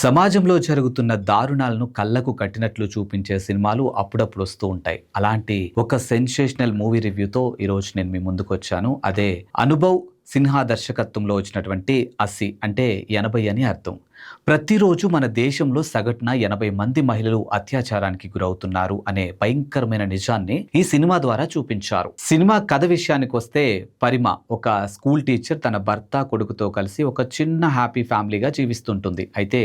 సమాజంలో జరుగుతున్న దారుణాలను కళ్ళకు కట్టినట్లు చూపించే సినిమాలు అప్పుడప్పుడు వస్తూ ఉంటాయి. అలాంటి ఒక సెన్సేషనల్ మూవీ రివ్యూతో ఈరోజు నేను మీ ముందుకొచ్చాను. అదే అనుభవ్ సిన్హా దర్శకత్వంలో వచ్చినటువంటి 80 అంటే 80 అని అర్థం. ప్రతిరోజు మన దేశంలో సగటున 80 మంది మహిళలు అత్యాచారానికి గురవుతున్నారు అనే భయంకరమైన నిజాన్ని ఈ సినిమా ద్వారా చూపించారు. సినిమా కథ విషయానికి వస్తే పరిమ ఒక స్కూల్ టీచర్ తన భర్త కొడుకుతో కలిసి ఒక చిన్న హ్యాపీ ఫ్యామిలీగా జీవిస్తుంటుంది. అయితే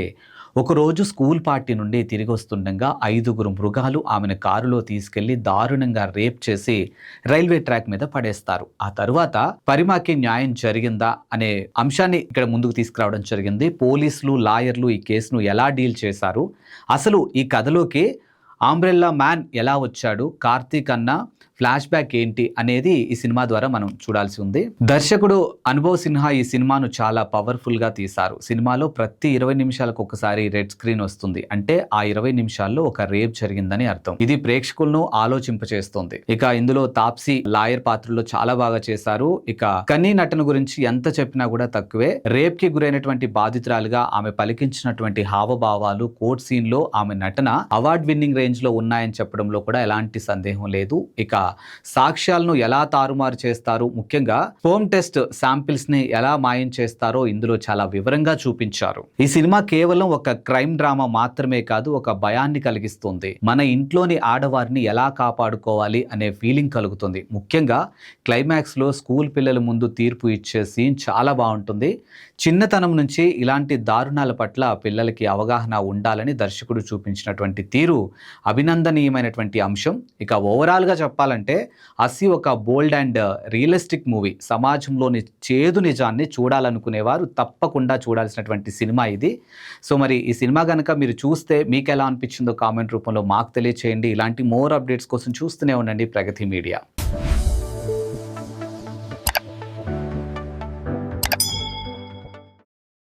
ఒకరోజు స్కూల్ పార్టీ నుండి తిరిగి వస్తుండగా 5 మృగాలు ఆమెను కారులో తీసుకెళ్లి దారుణంగా రేప్ చేసి రైల్వే ట్రాక్ మీద పడేస్తారు. ఆ తరువాత పరిమాకి న్యాయం జరిగిందా అనే అంశాన్ని ఇక్కడ ముందుకు తీసుకురావడం జరిగింది. పోలీసులు, లాయర్లు ఈ కేసును ఎలా డీల్ చేశారు, అసలు ఈ కథలోకి ఆంబ్రెల్లా మ్యాన్ ఎలా వచ్చాడు, కార్తీక్ అన్న ఫ్లాష్ బ్యాక్ ఏంటి అనేది ఈ సినిమా ద్వారా మనం చూడాల్సి ఉంది. దర్శకుడు అనుభవ్ సిన్హా ఈ సినిమాను చాలా పవర్ఫుల్ గా తీశారు. సినిమాలో ప్రతి 20 నిమిషాలకు ఒకసారి రెడ్ స్క్రీన్ వస్తుంది. అంటే ఆ 20 నిమిషాల్లో ఒక రేప్ జరిగిందని అర్థం. ఇది ప్రేక్షకులను ఆలోచింపచేస్తుంది. ఇక ఇందులో తాప్సీ లాయర్ పాత్రలో చాలా బాగా చేశారు. ఇక కన్నీ నటన గురించి ఎంత చెప్పినా కూడా తక్కువే. రేప్ కి గురైనటువంటి బాధితురాలుగా ఆమె పలికించినటువంటి హావభావాలు, కోర్ట్ సీన్ లో ఆమె నటన అవార్డ్ విన్నింగ్ రేంజ్ లో ఉన్నాయని చెప్పడంలో కూడా ఎలాంటి సందేహం లేదు. ఇక సాక్ష్యాలను ఎలా తారుమారు చేస్తారు, ముఖ్యంగా హోమ్ టెస్ట్ శాంపిల్స్ ని ఎలా మాయం చేస్తారో ఇందులో చాలా వివరంగా చూపించారు. ఈ సినిమా కేవలం ఒక క్రైమ్ డ్రామా మాత్రమే కాదు, ఒక భయాన్ని కలిగిస్తుంది. మన ఇంట్లోని ఆడవారిని ఎలా కాపాడుకోవాలి అనే ఫీలింగ్ కలుగుతుంది. ముఖ్యంగా క్లైమాక్స్ లో స్కూల్ పిల్లల ముందు తీర్పు ఇచ్చే సీన్ చాలా బాగుంటుంది. చిన్నతనం నుంచి ఇలాంటి దారుణాల పట్ల పిల్లలకి అవగాహన ఉండాలని దర్శకుడు చూపించినటువంటి తీరు అభినందనీయమైనటువంటి అంశం. ఇక ఓవరాల్ గా చెప్పాలంటే 80 ఒక బోల్డ్ అండ్ రియలిస్టిక్ మూవీ. సమాజంలోని చేదు నిజాన్ని చూడాలనుకునేవారు తప్పకుండా చూడాల్సినటువంటి సినిమా ఇది. సో మరి ఈ సినిమా కనుక మీరు చూస్తే మీకు ఎలా అనిపించిందో కామెంట్ రూపంలో మాకు తెలియచేయండి. ఇలాంటి మోర్ అప్డేట్స్ కోసం చూస్తూనే ఉండండి ప్రగతి మీడియా.